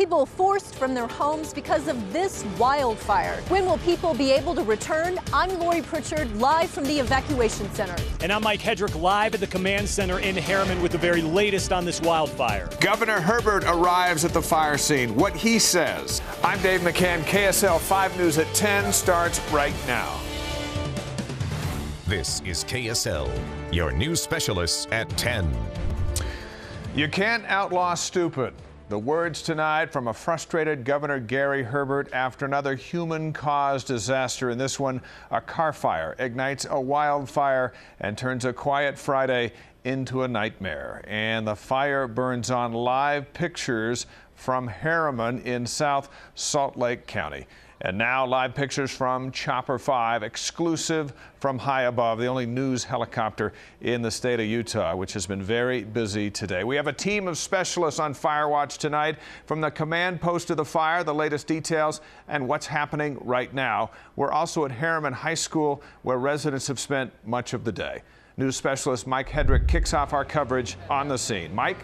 People forced from their homes because of this wildfire. When will people be able to return? I'm Lori Pritchard, live from the evacuation center. And I'm Mike Hedrick, live at the command center in Harriman with the very latest on this wildfire. Governor Herbert arrives at the fire scene. What he says. I'm Dave McCann. KSL 5 News at 10 starts right now. This is KSL, your news specialists at 10. You can't outlaw stupid. The words tonight from a frustrated Governor Gary Herbert after another human-caused disaster. In this one, a car fire ignites a wildfire and turns a quiet Friday into a nightmare. And the fire burns on. Live pictures from Harriman in South Salt Lake County. And now live pictures from Chopper 5, exclusive from high above, the only news helicopter in the state of Utah, which has been very busy today. We have a team of specialists on Fire Watch tonight from the command post of the fire, the latest details and what's happening right now. We're also at Harriman High School, where residents have spent much of the day. News specialist Mike Hedrick kicks off our coverage on the scene. Mike?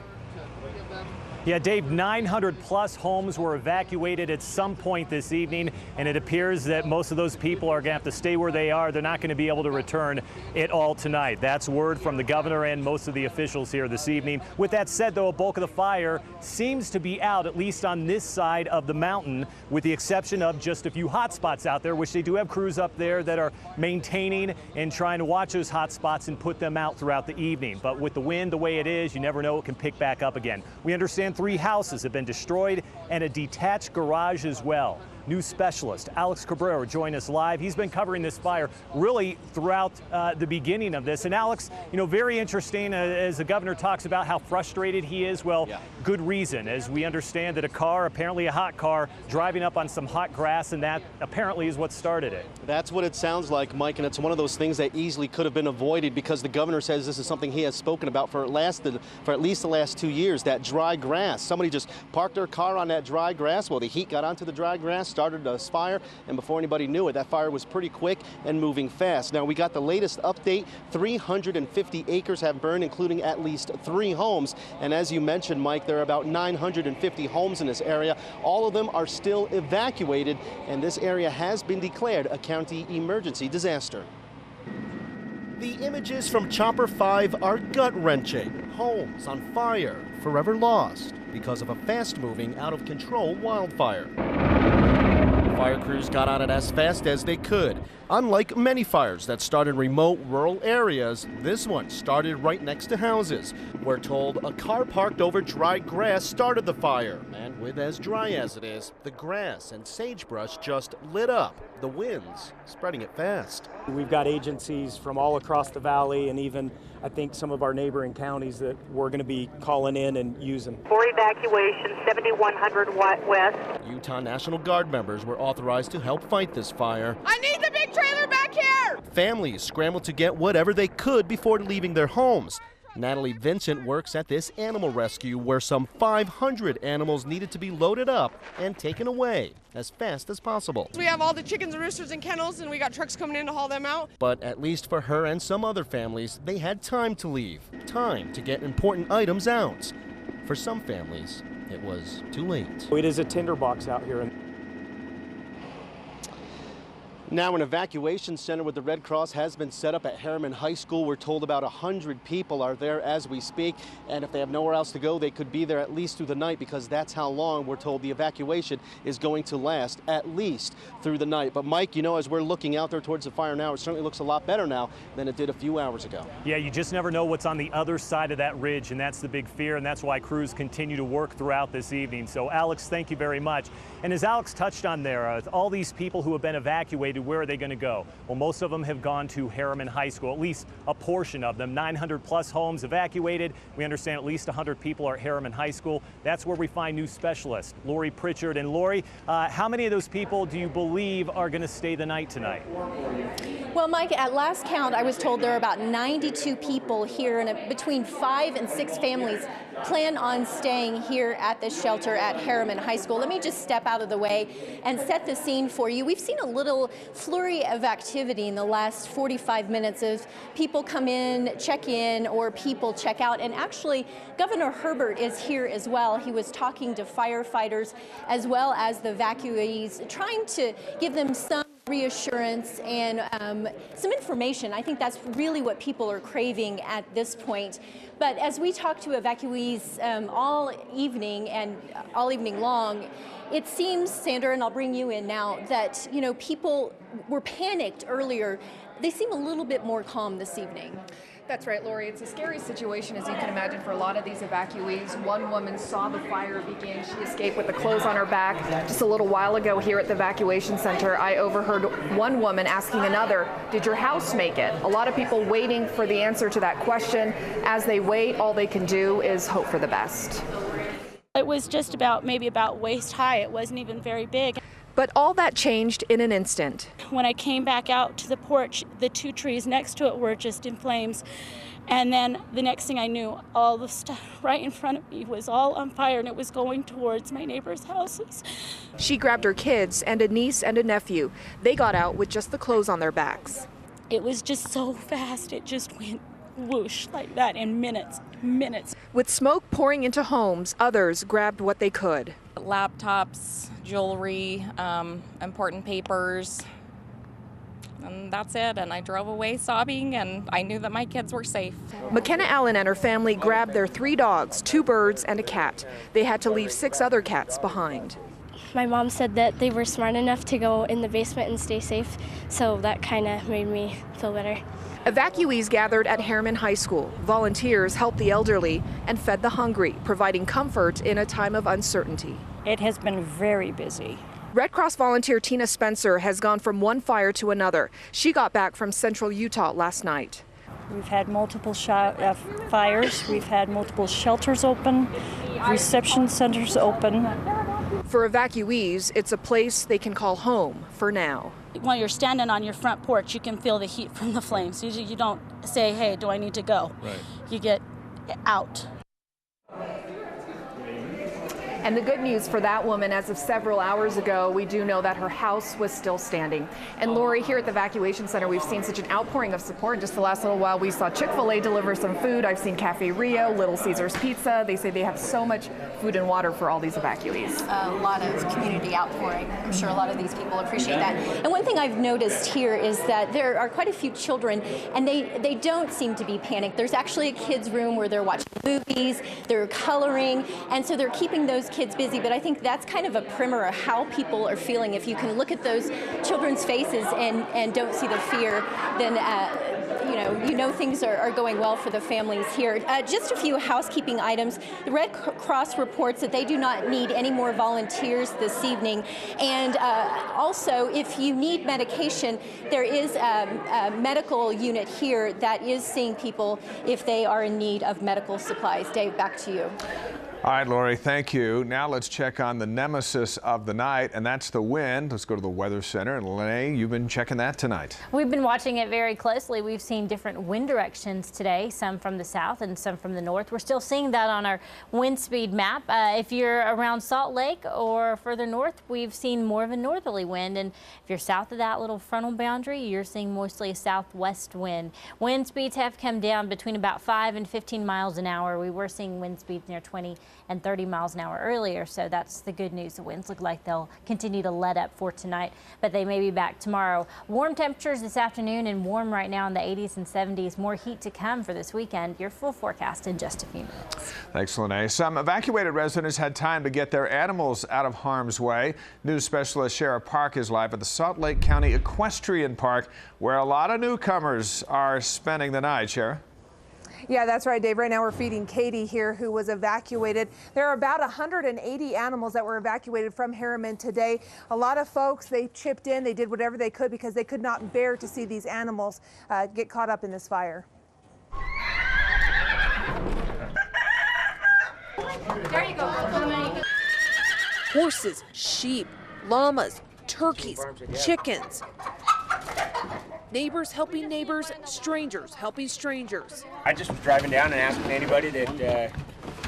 Yeah, Dave, 900 plus homes were evacuated at some point this evening, and it appears that most of those people are going to have to stay where they are. They're not going to be able to return at all tonight. That's word from the governor and most of the officials here this evening. With that said, though, a bulk of the fire seems to be out, at least on this side of the mountain, with the exception of just a few hot spots out there, which they do have crews up there that are maintaining and trying to watch those hot spots and put them out throughout the evening. But with the wind the way it is, you never know, it can pick back up again. We understand 3 houses have been destroyed and a detached garage as well. News specialist Alex Cabrera joined us live. He's been covering this fire really throughout the beginning of this. And Alex, you know, very interesting as the governor talks about how frustrated he is. Well, good reason, as we understand that a car, apparently a hot car, driving up on some hot grass, and that apparently is what started it. That's what it sounds like, Mike, and it's one of those things that easily could have been avoided because the governor says this is something he has spoken about for at least the last 2 years, that dry grass. Somebody just parked their car on that dry grass. Well, the heat got onto the dry grass, started a fire, and before anybody knew it, that fire was pretty quick and moving fast. Now, we got the latest update. 350 acres have burned, including at least 3 homes. And as you mentioned, Mike, there are about 950 homes in this area. All of them are still evacuated, and this area has been declared a county emergency disaster. The images from Chopper 5 are gut-wrenching. Homes on fire, forever lost because of a fast-moving, out-of-control wildfire. Fire crews got on it as fast as they could. Unlike many fires that start in remote rural areas, this one started right next to houses. We're told a car parked over dry grass started the fire. And with as dry as it is, the grass and sagebrush just lit up. The winds spreading it fast. We've got agencies from all across the valley and even, I think, some of our neighboring counties that we're going to be calling in and using. For evacuation, 7100 West. Utah National Guard members were authorized to help fight this fire. I need the big trailer back here! Families scrambled to get whatever they could before leaving their homes. Natalie Vincent works at this animal rescue where some 500 animals needed to be loaded up and taken away as fast as possible. We have all the chickens and roosters in kennels, and we got trucks coming in to haul them out. But at least for her and some other families, they had time to leave, time to get important items out. For some families, it was too late. It is a tinderbox out here. Now an evacuation center with the Red Cross has been set up at Harriman High School. We're told about 100 people are there as we speak, and if they have nowhere else to go, they could be there at least through the night because that's how long we're told the evacuation is going to last, at least through the night. But Mike, you know, as we're looking out there towards the fire now, it certainly looks a lot better now than it did a few hours ago. Yeah, you just never know what's on the other side of that ridge, and that's the big fear, and that's why crews continue to work throughout this evening. So Alex, thank you very much. And as Alex touched on there, all these people who have been evacuated, where are they going to go? Well, most of them have gone to Harriman High School, at least a portion of them. 900 plus homes evacuated. We understand at least 100 people are at Harriman High School. That's where we find news specialist Lori Pritchard. And Lori, how many of those people do you believe are going to stay the night tonight? Well, Mike, at last count, I was told there are about 92 people here, and between 5 and 6 families plan on staying here at this shelter at Harriman High School. Let me just step out of the way and set the scene for you. We've seen a little flurry of activity in the last 45 minutes of people come in, check in, or people check out. And actually, Governor Herbert is here as well. He was talking to firefighters as well as the evacuees, trying to give them some reassurance and some information. I think that's really what people are craving at this point. But as we talk to evacuees all evening and all evening long, it seems, Sandra, and I'll bring you in now, that people were panicked earlier. They seem a little bit more calm this evening. That's right, Lori. It's a scary situation, as you can imagine, for a lot of these evacuees. One woman saw the fire begin. She escaped with the clothes on her back. Just a little while ago here at the evacuation center, I overheard one woman asking another, did your house make it? A lot of people waiting for the answer to that question. As they wait, all they can do is hope for the best. It was just maybe about waist high. It wasn't even very big. But all that changed in an instant. When I came back out to the porch, the 2 trees next to it were just in flames. And then the next thing I knew, all the stuff right in front of me was all on fire, and it was going towards my neighbors' houses. She grabbed her kids and a niece and a nephew. They got out with just the clothes on their backs. It was just so fast. It just went whoosh like that in minutes. With smoke pouring into homes, others grabbed what they could. Laptops, jewelry, important papers, and that's it. And I drove away sobbing, and I knew that my kids were safe. McKenna Allen and her family grabbed their 3 dogs, 2 birds, and a cat. They had to leave 6 other cats behind. My mom said that they were smart enough to go in the basement and stay safe, so that kind of made me feel better. Evacuees gathered at Harriman High School. Volunteers helped the elderly and fed the hungry, providing comfort in a time of uncertainty. It has been very busy. Red Cross volunteer Tina Spencer has gone from one fire to another. She got back from central Utah last night. We've had multiple fires. We've had multiple shelters open, reception centers open. For evacuees, it's a place they can call home for now. When you're standing on your front porch, you can feel the heat from the flames. Usually you don't say, hey, do I need to go? Right. You get out. And the good news for that woman, as of several hours ago, we do know that her house was still standing. And Lori, here at the evacuation center, we've seen such an outpouring of support. Just the last little while, we saw Chick-fil-A deliver some food. I've seen Cafe Rio, Little Caesars Pizza. They say they have so much food and water for all these evacuees. A lot of community outpouring. I'm sure a lot of these people appreciate that. And one thing I've noticed here is that there are quite a few children, and they don't seem to be panicked. There's actually a kids' room where they're watching movies, they're coloring, and so they're keeping those kids busy. But I think that's kind of a primer of how people are feeling. If you can look at those children's faces and don't see the fear, then you know things are going well for the families here. Just a few housekeeping items. The Red Cross reports that they do not need any more volunteers this evening. And also, if you need medication, there is a medical unit here that is seeing people if they are in need of medical supplies. Dave, back to you. All right, Lori, thank you. Now let's check on the nemesis of the night, and that's the wind. Let's go to the Weather Center. And Lene, you've been checking that tonight. We've been watching it very closely. We've seen different wind directions today, some from the south and some from the north. We're still seeing that on our wind speed map. If you're around Salt Lake or further north, we've seen more of a northerly wind. And if you're south of that little frontal boundary, you're seeing mostly a southwest wind. Wind speeds have come down between about 5 and 15 miles an hour. We were seeing wind speeds near 20 and 30 miles an hour earlier, so that's the good news. The winds look like they'll continue to let up for tonight, but they may be back tomorrow. Warm temperatures this afternoon and warm right now in the 80s and 70s. More heat to come for this weekend. Your full forecast in just a few minutes. Thanks, Lene. Some evacuated residents had time to get their animals out of harm's way. News specialist Shara Park is live at the Salt Lake County Equestrian Park, where a lot of newcomers are spending the night. Shara? Yeah, that's right, Dave. Right now we're feeding Katie here, who was evacuated. There are about 180 animals that were evacuated from Harriman today. A lot of folks, they chipped in, they did whatever they could because they could not bear to see these animals get caught up in this fire. There you go. Horses, sheep, llamas, turkeys, chickens. Neighbors helping neighbors, strangers helping strangers. I just was driving down and asking anybody that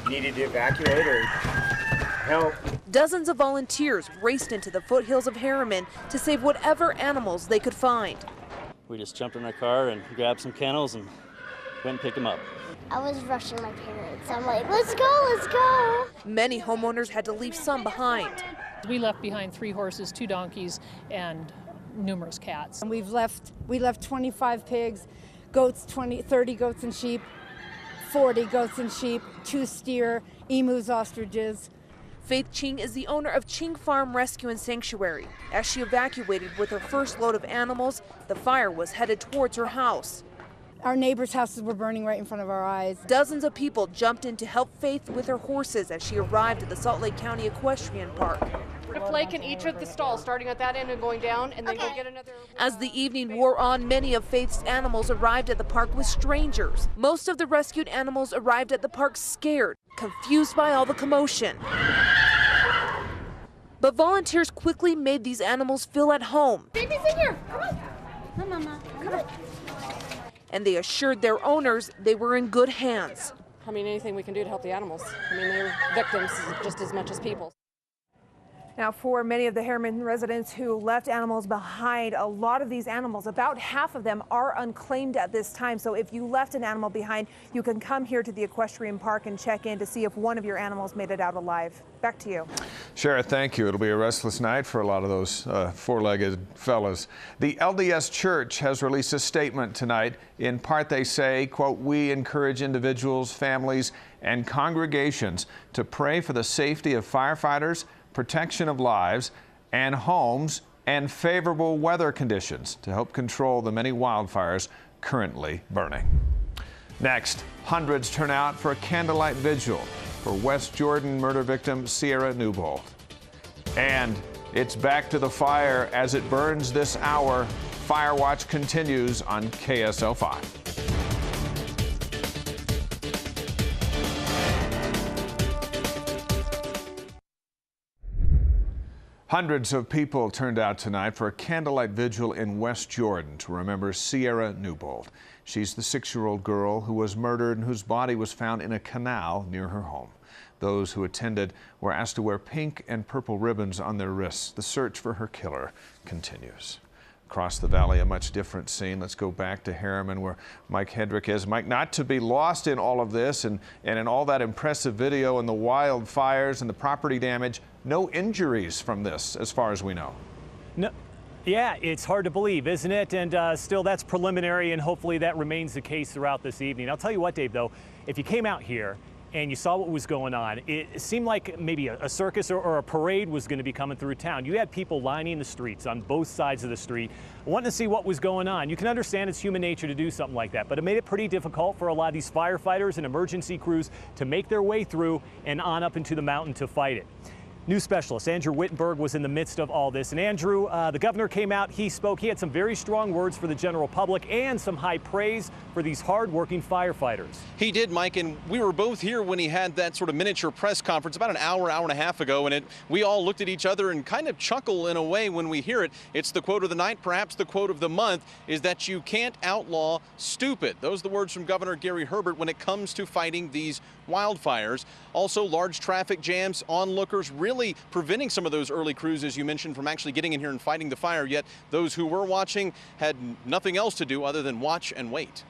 needed to evacuate or help. Dozens of volunteers raced into the foothills of Harriman to save whatever animals they could find. We just jumped in our car and grabbed some kennels and went and picked them up. I was rushing my parents. I'm like, let's go, let's go. Many homeowners had to leave some behind. We left behind 3 horses, 2 donkeys, and numerous cats. And we left 25 pigs, goats, 30 goats and sheep, 40 goats and sheep, 2 steer, emus, ostriches. Faith Ching is the owner of Ching Farm Rescue and Sanctuary. As she evacuated with her first load of animals, the fire was headed towards her house. Our neighbors' houses were burning right in front of our eyes. Dozens of people jumped in to help Faith with her horses as she arrived at the Salt Lake County Equestrian Park. A flake in each of the stalls, starting at that end and going down, and then go get another. As the evening wore on, many of Faith's animals arrived at the park with strangers. Most of the rescued animals arrived at the park scared, confused by all the commotion. But volunteers quickly made these animals feel at home. Baby's in here. Come on. Come on, Mama. Come on. And they assured their owners they were in good hands. I mean, anything we can do to help the animals. I mean, they're victims just as much as people. Now, for many of the Harriman residents who left animals behind, a lot of these animals, about half of them, are unclaimed at this time. So if you left an animal behind, you can come here to the equestrian park and check in to see if one of your animals made it out alive. Back to you. Sheriff, thank you. It'll be a restless night for a lot of those four-legged fellas. The LDS Church has released a statement tonight. In part, they say, quote, "We encourage individuals, families, and congregations to pray for the safety of firefighters, protection of lives and homes, and favorable weather conditions to help control the many wildfires currently burning." Next, hundreds turn out for a candlelight vigil for West Jordan murder victim Sierra Newbold. And it's back to the fire as it burns this hour. Fire Watch continues on KSL 5. Hundreds of people turned out tonight for a candlelight vigil in West Jordan to remember Sierra Newbold. She's the 6-year-old girl who was murdered and whose body was found in a canal near her home. Those who attended were asked to wear pink and purple ribbons on their wrists. The search for her killer continues. Across the valley, a much different scene. Let's go back to Harriman where Mike Hedrick is. Mike, not to be lost in all of this and in all that impressive video and the wildfires and the property damage, no injuries from this as far as we know. No. Yeah, it's hard to believe, isn't it? And still, that's preliminary, and hopefully that remains the case throughout this evening. I'll tell you what, Dave, though, if you came out here and you saw what was going on, it seemed like maybe a circus or a parade was going to be coming through town. You had people lining the streets on both sides of the street, wanting to see what was going on. You can understand it's human nature to do something like that, but it made it pretty difficult for a lot of these firefighters and emergency crews to make their way through and on up into the mountain to fight it. News specialist Andrew Wittenberg was in the midst of all this. And Andrew, the governor came out, he spoke, he had some very strong words for the general public and some high praise for these hard-working firefighters. He did, Mike, and we were both here when he had that sort of miniature press conference about an hour and a half ago, and we all looked at each other and kind of chuckle in a way when we hear it. It's the quote of the night, perhaps the quote of the month, is that you can't outlaw stupid. Those are the words from Governor Gary Herbert when it comes to fighting these wildfires. Also, large traffic jams, onlookers really preventing some of those early crews, as you mentioned, from actually getting in here and fighting the fire, yet those who were watching had nothing else to do other than watch and wait.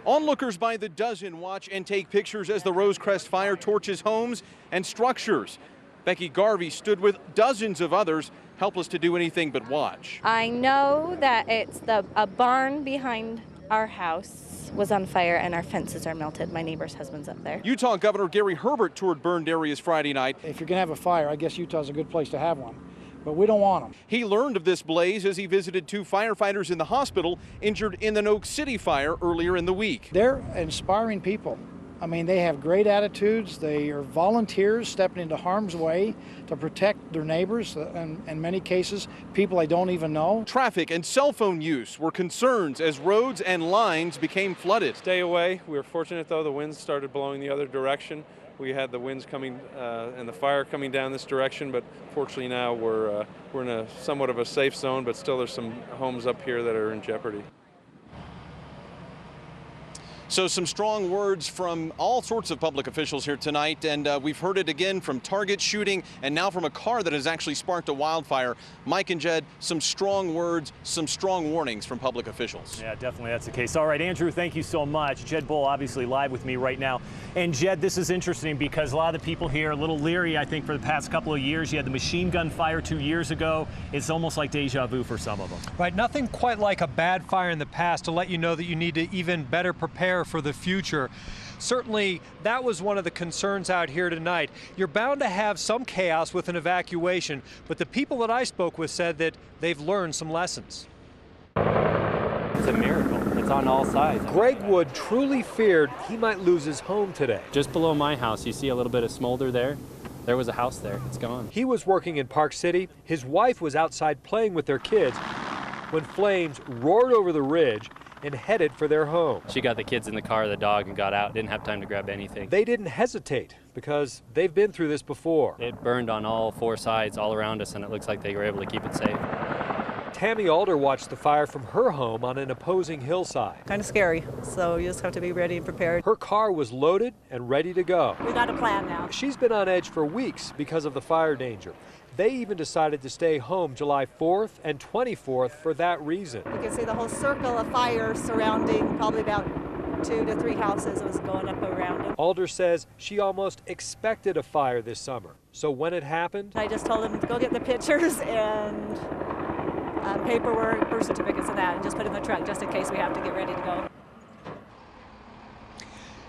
Onlookers by the dozen watch and take pictures as the Rosecrest fire torches homes and structures. Becky Garvey stood with dozens of others, helpless to do anything but watch. I know that it's a barn behind our house was on fire and our fences are melted. My neighbor's husband's up there. Utah Governor Gary Herbert toured burned areas Friday night. If you're going to have a fire, I guess Utah's a good place to have one, but we don't want them. He learned of this blaze as he visited 2 firefighters in the hospital injured in the Oak City fire earlier in the week. They're inspiring people. I mean, they have great attitudes. They are volunteers stepping into harm's way to protect their neighbors, and in many cases, people they don't even know. Traffic and cell phone use were concerns as roads and lines became flooded. Stay away. We were fortunate, though, the winds started blowing the other direction. we had the winds coming and the fire coming down this direction, but fortunately now we're in a somewhat of a safe zone, but still there's some homes up here that are in jeopardy. So some strong words from all sorts of public officials here tonight, and we've heard it again from target shooting and now from a car that has actually sparked a wildfire. Mike and Jed, some strong words, some strong warnings from public officials. Yeah, definitely that's the case. All right, Andrew, thank you so much. Jed Bull obviously live with me right now. And Jed, this is interesting because a lot of the people here are a little leery, I think, for the past couple of years. You had the machine gun fire 2 years ago. It's almost like deja vu for some of them. Right, nothing quite like a bad fire in the past to let you know that you need to even better prepare for the future. Certainly, that was one of the concerns out here tonight. You're bound to have some chaos with an evacuation, but the people that I spoke with said that they've learned some lessons. It's a miracle. It's on all sides. Greg Wood truly feared he might lose his home today. Just below my house, you see a little bit of smolder there. There was a house there. It's gone. He was working in Park City. His wife was outside playing with their kids when flames roared over the ridge and headed for their home. She got the kids in the car, the dog, and got out. Didn't have time to grab anything. They didn't hesitate because they've been through this before. It burned on all four sides, all around us, and it looks like they were able to keep it safe. Tammy Alder watched the fire from her home on an opposing hillside. Kind of scary, so you just have to be ready and prepared. Her car was loaded and ready to go. We got a plan now. She's been on edge for weeks because of the fire danger. They even decided to stay home July 4th and 24th for that reason. You can see the whole circle of fire surrounding probably about 2 to 3 houses was going up around it. Alder says she almost expected a fire this summer. So when it happened, I just told them to go get the pictures and paperwork, birth certificates and that, and just put it in the truck just in case we have to get ready to go.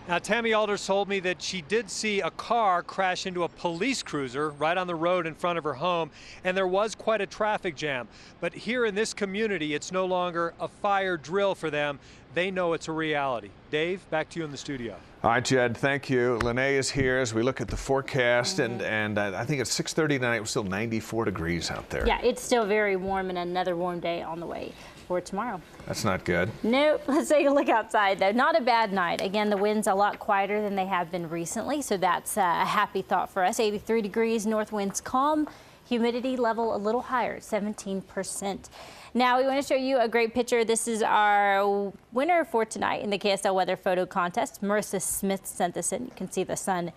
Now, Tammy Alder told me that she did see a car crash into a police cruiser right on the road in front of her home, and there was quite a traffic jam. But here in this community, it's no longer a fire drill for them. They know it's a reality. Dave, back to you in the studio. All right, Jed, thank you. Lene is here as we look at the forecast, and I think it's 6:30 tonight. It was still 94 degrees out there. Yeah, it's still very warm, and another warm day on the way for tomorrow. That's not good. Nope. Let's take a look outside, though. Not a bad night. Again, the wind's a lot quieter than they have been recently, so that's a happy thought for us. 83 degrees, north winds calm, humidity level a little higher, 17%. Now we want to show you a great picture. This is our winner for tonight in the KSL Weather Photo Contest. Marissa Smith sent this in. You can see the sun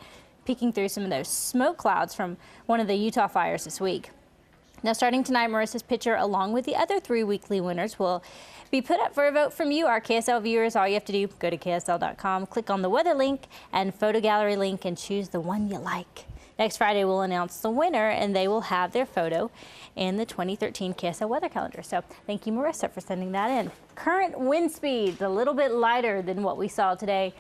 peeking through some of those smoke clouds from one of the Utah fires this week. Now, starting tonight, Marissa's picture, along with the other 3 weekly winners, will be put up for a vote from you, our KSL viewers. All you have to do, go to KSL.com, click on the weather link and photo gallery link, and choose the one you like. Next Friday, we'll announce the winner, and they will have their photo in the 2013 KSL weather calendar. So thank you, Marissa, for sending that in. Current wind speeds a little bit lighter than what we saw today,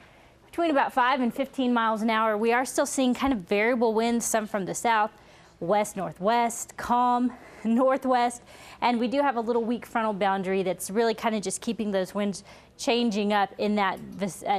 between about 5 and 15 miles an hour. We are still seeing kind of variable winds, some from the south, west, northwest, calm, northwest, and we do have a little weak frontal boundary that's really kind of just keeping those winds changing up in that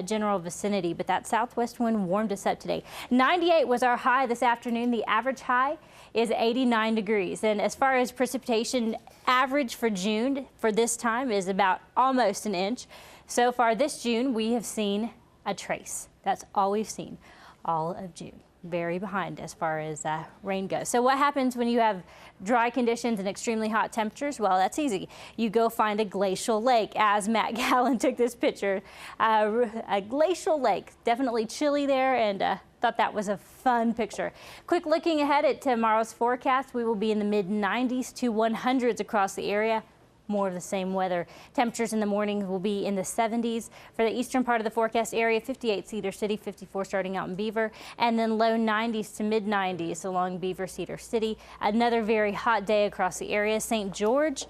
general vicinity. But that southwest wind warmed us up today. 98 was our high this afternoon. The average high is 89 degrees. And as far as precipitation, average for June for this time is about almost an inch. So far this June, we have seen a trace. That's all we've seen all of June. Very behind as far as rain goes. So what happens when you have dry conditions and extremely hot temperatures? Well, that's easy. You go find a glacial lake, as Matt Gallen took this picture. A glacial lake, definitely chilly there, and thought that was a fun picture. Quick looking ahead at tomorrow's forecast, we will be in the mid-90s to 100s across the area. More of the same weather. Temperatures in the morning will be in the 70s. For the eastern part of the forecast area, 58 Cedar City, 54 starting out in Beaver, and then low 90s to mid 90s along Beaver, Cedar City. Another very hot day across the area. St. George,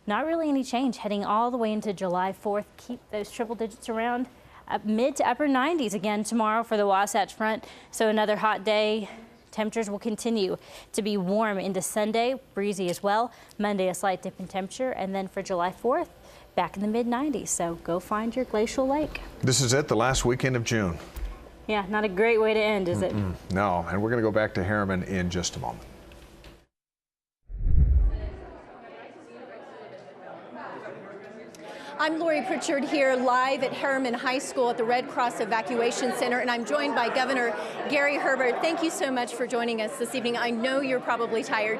not really any change heading all the way into July 4th. Keep those triple digits around. Mid to upper 90s again tomorrow for the Wasatch Front. So another hot day. Temperatures will continue to be warm into Sunday, breezy as well. Monday, a slight dip in temperature, and then for July 4th, back in the mid-90s. So go find your glacial lake. This is it, the last weekend of June. Yeah, not a great way to end, is it? No, and we're going to go back to Harriman in just a moment. I'm Lori Pritchard here live at Harriman High School at the Red Cross Evacuation Center, and I'm joined by Governor Gary Herbert. Thank you so much for joining us this evening. I know you're probably tired.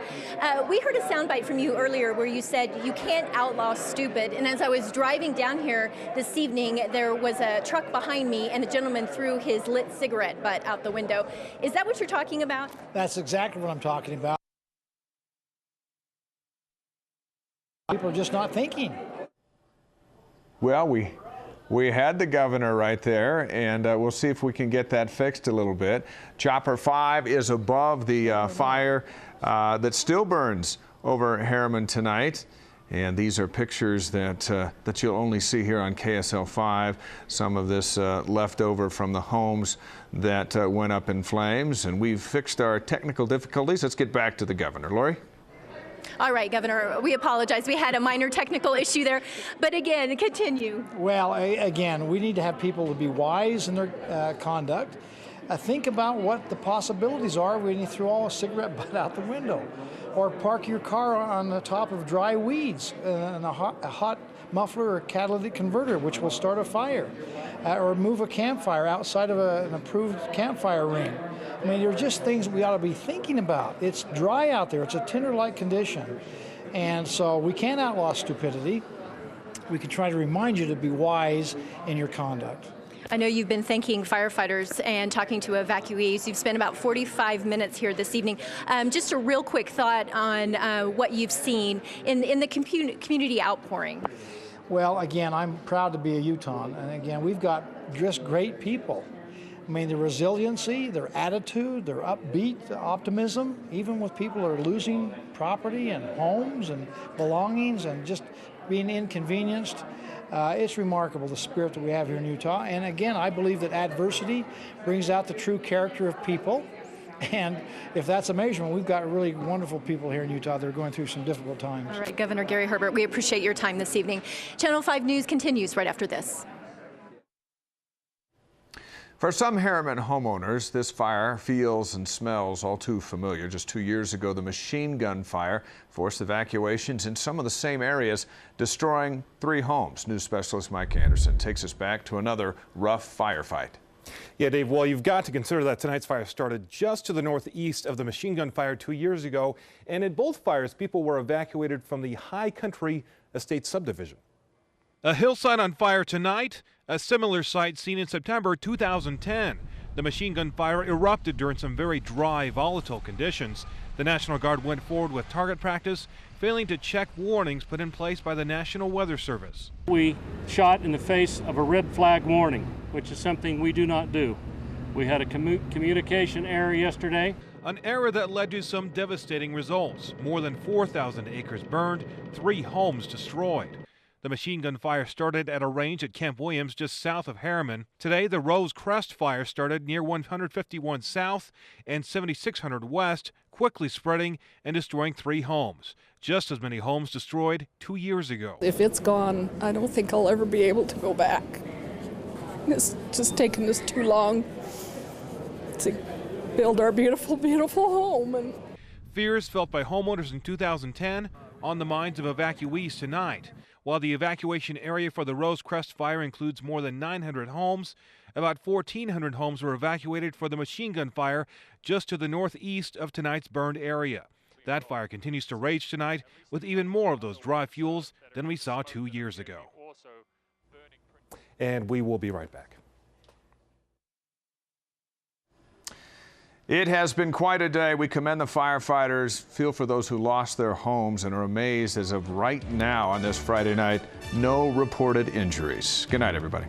We heard a soundbite from you earlier where you said you can't outlaw stupid, and as I was driving down here this evening, there was a truck behind me and a gentleman threw his lit cigarette butt out the window. Is that what you're talking about? That's exactly what I'm talking about. People are just not thinking. Well, we had the governor right there, and we'll see if we can get that fixed a little bit. Chopper 5 is above the fire that still burns over Harriman tonight. And these are pictures that you'll only see here on KSL 5. Some of this left over from the homes that went up in flames. And we've fixed our technical difficulties. Let's get back to the governor. Lori? All right, Governor, we apologize. We had a minor technical issue there. But again, continue. Well, again, we need to have people to be wise in their conduct. Think about what the possibilities are when you throw a cigarette butt out the window, or park your car on the top of dry weeds and a hot muffler or catalytic converter, which will start a fire, or move a campfire outside of an approved campfire ring. I mean, there are just things we ought to be thinking about. It's dry out there. It's a tinder-like condition. And so we can't outlaw stupidity. We can try to remind you to be wise in your conduct. I know you've been thanking firefighters and talking to evacuees. You've spent about 45 minutes here this evening. Just a real quick thought on what you've seen in the community outpouring. Well, again, I'm proud to be a Utahn. And again, we've got just great people. I mean, their resiliency, their attitude, their upbeat optimism, even with people who are losing property and homes and belongings and just being inconvenienced. It's remarkable, the spirit that we have here in Utah. And again, I believe that adversity brings out the true character of people. And if that's a measurement, we've got really wonderful people here in Utah that are going through some difficult times. All right, Governor Gary Herbert, we appreciate your time this evening. Channel 5 News continues right after this. For some Harriman homeowners, this fire feels and smells all too familiar. Just 2 years ago, the machine gun fire forced evacuations in some of the same areas, destroying 3 homes. News specialist Mike Anderson takes us back to another rough firefight. Yeah, Dave, well, you've got to consider that tonight's fire started just to the northeast of the machine gun fire 2 years ago. And in both fires, people were evacuated from the High Country Estate subdivision. A hillside on fire tonight, a similar site seen in September 2010. The machine gun fire erupted during some very dry, volatile conditions. The National Guard went forward with target practice, failing to check warnings put in place by the National Weather Service. We shot in the face of a red flag warning, which is something we do not do. We had a communication error yesterday. An error that led to some devastating results. More than 4,000 acres burned, 3 homes destroyed. The machine gun fire started at a range at Camp Williams just south of Harriman. Today, the Rose Crest fire started near 151 South and 7600 West, quickly spreading and destroying 3 homes. Just as many homes destroyed 2 years ago. If it's gone, I don't think I'll ever be able to go back. It's just taken us too long to build our beautiful, beautiful home. And fears felt by homeowners in 2010 on the minds of evacuees tonight. While the evacuation area for the Rose Crest fire includes more than 900 homes, about 1,400 homes were evacuated for the machine gun fire just to the northeast of tonight's burned area. That fire continues to rage tonight with even more of those dry fuels than we saw 2 years ago. And we will be right back. It has been quite a day. We commend the firefighters, feel for those who lost their homes, and are amazed as of right now on this Friday night, no reported injuries. Good night, everybody.